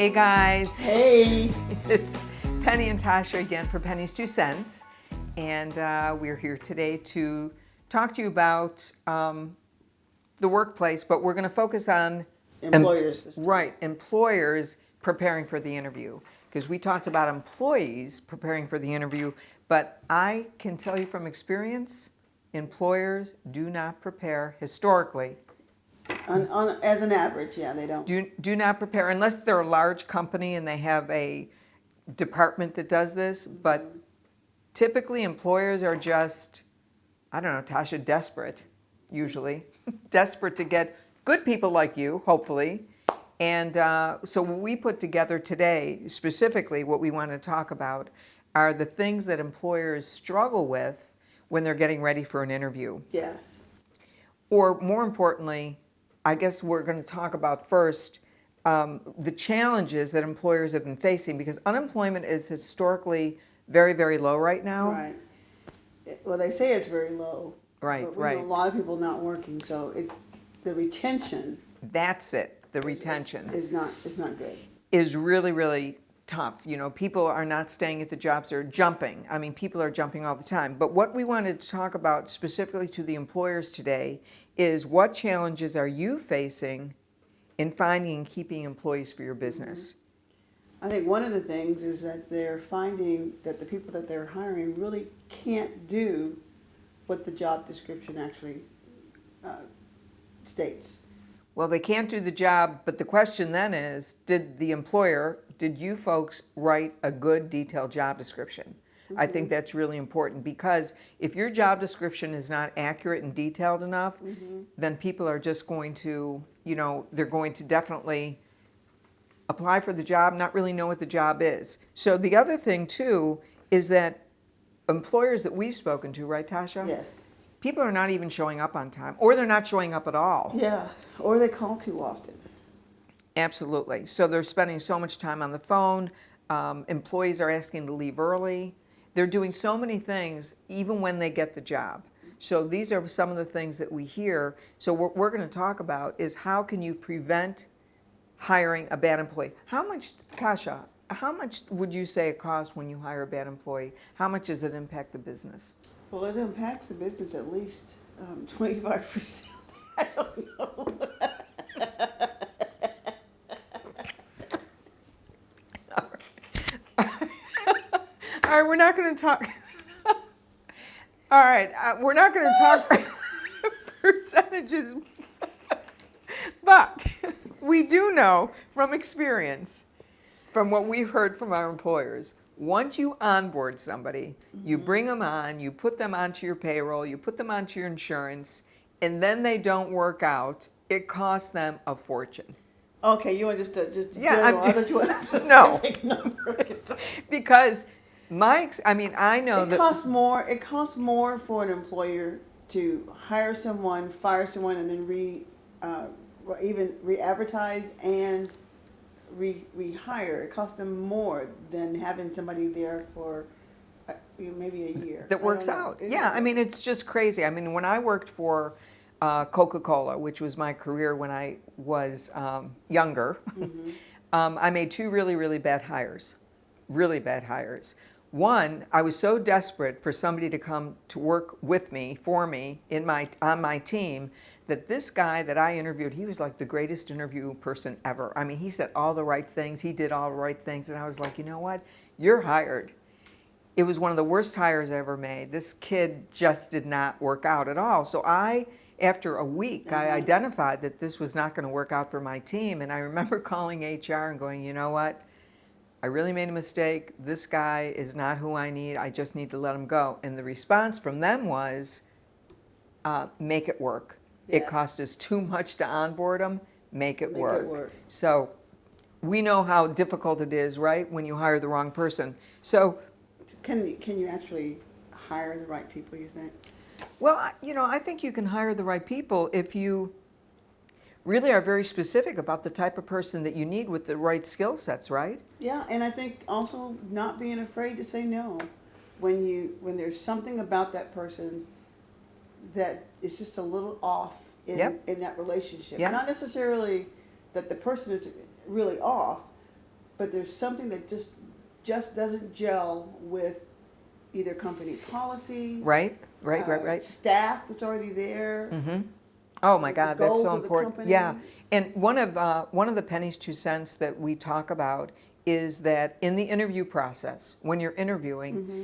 Hey guys, Hey. it's Penny and Tasha again for Penny's 2 Cents, and we're here today to talk to you about the workplace, but we're going to focus on Employers this time. Right, employers preparing for the interview, because we talked about employees preparing for the interview, but I can tell you from experience, employers do not prepare historically. As an average, yeah, they don't. Do not prepare unless they're a large company and they have a department that does this. But typically, employers are just, I don't know, Tasha, desperate, usually, desperate to get good people like you, hopefully. And so what we put together today, specifically what we want to talk about, are the things that employers struggle with when they're getting ready for an interview. Yes. Or more importantly, I guess we're going to talk about first the challenges that employers have been facing, because unemployment is historically very, very low right now. Right. Well, they say it's very low. Right, but we right. know a lot of people not working, so it's the retention. That's it. The retention is not good. is really, really tough. You know, people are not staying at the jobs, they're jumping. I mean, people are jumping all the time. But what we wanted to talk about specifically to the employers today is what challenges are you facing in finding and keeping employees for your business? I think one of the things is that they're finding that the people that they're hiring really can't do what the job description actually states. Well, they can't do the job, but the question then is, did you folks write a good detailed job description? I think that's really important, because if your job description is not accurate and detailed enough, then people are just going to, they're going to definitely apply for the job, not really know what the job is. So the other thing too is that employers that we've spoken to, right, Tasha? Yes. People are not even showing up on time, or they're not showing up at all. Yeah, or they call too often. Absolutely. So they're spending so much time on the phone. Employees are asking to leave early. They're doing so many things even when they get the job. So these are some of the things that we hear. So what we're going to talk about is how can you prevent hiring a bad employee? How much, Tasha, how much would you say it costs when you hire a bad employee? How much does it impact the business? Well, it impacts the business at least 25%. I don't know. All right, we're not going to talk. All right, we're not going to talk percentages, but we do know from experience, from what we've heard from our employers, once you onboard somebody, you bring them on, you put them onto your payroll, you put them onto your insurance, and then they don't work out, it costs them a fortune. Okay, you want just Yeah, general? I thought you wanted a specific number. Because I know that It costs more for an employer to hire someone, fire someone, and then even re-advertise and rehire. It costs them more than having somebody there for maybe a year. that works out. Yeah, I mean, it's just crazy. I mean, when I worked for Coca-Cola, which was my career when I was younger, I made 2 really, really bad hires. Really bad hires. One, I was so desperate for somebody to come to work with me, for me, on my team, that this guy that I interviewed, he was like the greatest interview person ever. I mean, he said all the right things, he did all the right things, and I was like, you know what? You're hired. It was one of the worst hires I ever made. This kid just did not work out at all. So after a week, I identified that this was not going to work out for my team, and I remember calling HR and going, you know what? I really made a mistake. This guy is not who I need. I just need to let him go. And the response from them was, make it work. Yeah. It cost us too much to onboard him. Make it Make work. it work. So we know how difficult it is, right, when you hire the wrong person. So Can you actually hire the right people, you think? well, I think you can hire the right people if you really are very specific about the type of person that you need with the right skill sets, right? Yeah, and I think also not being afraid to say no when there's something about that person that is just a little off in that relationship. Yep. Not necessarily that the person is really off, but there's something that just doesn't gel with either company policy, Right, right. staff that's already there. Mm-hmm. Oh my the God, that's goals so of the important. company. Yeah, and one of the pennies 2 cents that we talk about is that in the interview process, when you're interviewing, Mm-hmm.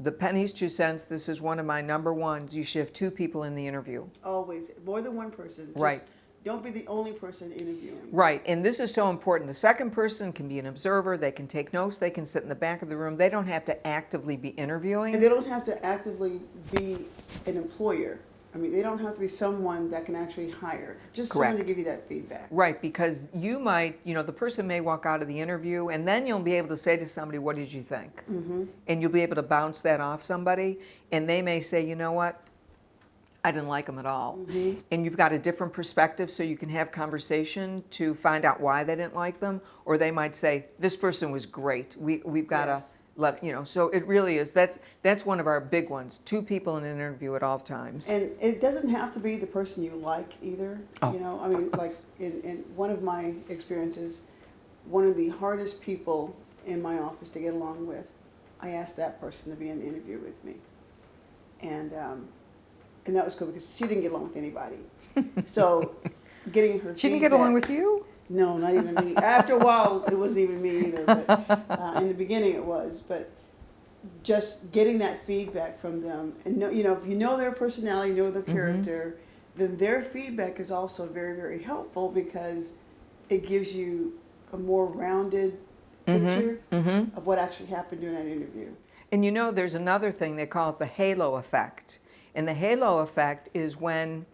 the pennies 2 cents. This is one of my number ones. You should have 2 people in the interview. Always more than one person. Just Right. Don't be the only person interviewing. Right, and this is so important. The second person can be an observer. They can take notes. They can sit in the back of the room. They don't have to actively be interviewing. And they don't have to actively be an employer. I mean, they don't have to be someone that can actually hire. Just someone to Correct. give you that feedback. Right, because you might, the person may walk out of the interview and then you'll be able to say to somebody, what did you think? Mm-hmm. And you'll be able to bounce that off somebody and they may say, you know what? I didn't like them at all. Mm-hmm. And you've got a different perspective so you can have conversation to find out why they didn't like them. Or they might say, this person was great. We've got to Yes. so it really is. That's one of our big ones. 2 people in an interview at all times. And it doesn't have to be the person you like either. Oh, You know, I mean, like in one of my experiences, one of the hardest people in my office to get along with, I asked that person to be in the interview with me. And that was cool because she didn't get along with anybody. So getting her She didn't get along feedback- with you? No, not even me. After a while, it wasn't even me either. But in the beginning, it was. But just getting that feedback from them, and if you know their personality, know their character, then their feedback is also very, very helpful because it gives you a more rounded picture of what actually happened during that interview. And there's another thing, they call it the halo effect. And the halo effect is when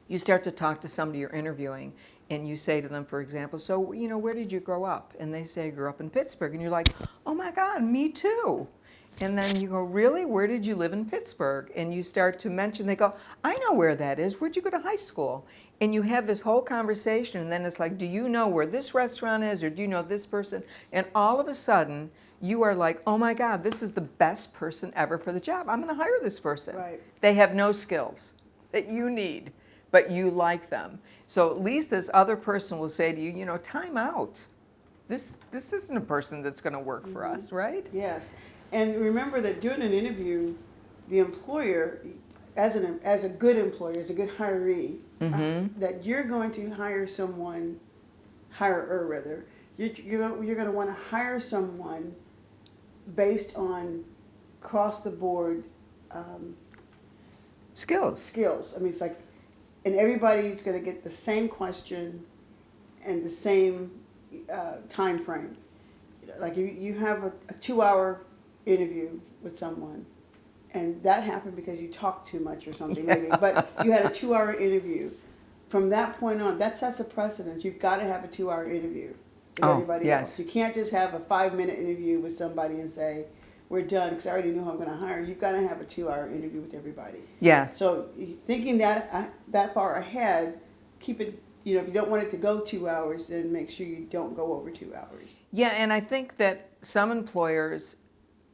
you start to talk to somebody you're interviewing and you say to them, for example, so, where did you grow up? And they say, I grew up in Pittsburgh. And you're like, oh my God, me too. And then you go, really? Where did you live in Pittsburgh? And you start to mention, they go, I know where that is. Where'd you go to high school? And you have this whole conversation, and then it's like, do you know where this restaurant is, or do you know this person? And all of a sudden, you are like, oh my God, this is the best person ever for the job. I'm going to hire this person. Right. They have no skills that you need, but you like them. So at least this other person will say to you, time out. This isn't a person that's going to work for us, right? Yes. And remember that during an interview, the employer, as a good employer, as a good hiree, that you're going to hire someone, hirer rather, you're going to want to hire someone based on across the board Skills. I mean, it's like, and everybody's going to get the same question and the same time frame. Like you have a 2-hour interview with someone, and that happened because you talked too much or something, maybe. But you had a 2-hour interview. From that point on, that sets a precedent. You've got to have a 2-hour interview with everybody else. You can't just have a 5-minute interview with somebody and say, we're done, because I already know who I'm going to hire. You've got to have a 2-hour interview with everybody. Yeah. So thinking that far ahead, keep it, if you don't want it to go 2 hours, then make sure you don't go over 2 hours. Yeah, and I think that some employers,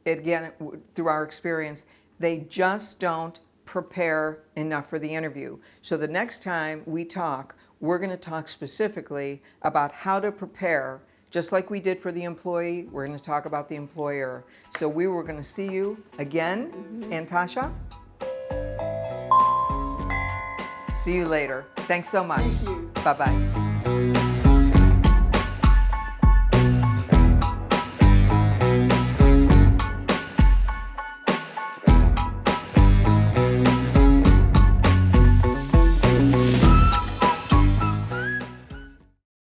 again, through our experience, they just don't prepare enough for the interview. So the next time we talk, we're going to talk specifically about how to prepare, just like we did for the employee. We're going to talk about the employer. So we were going to see you again, and Tasha. See you later. Thanks so much. Thank you. Bye-bye.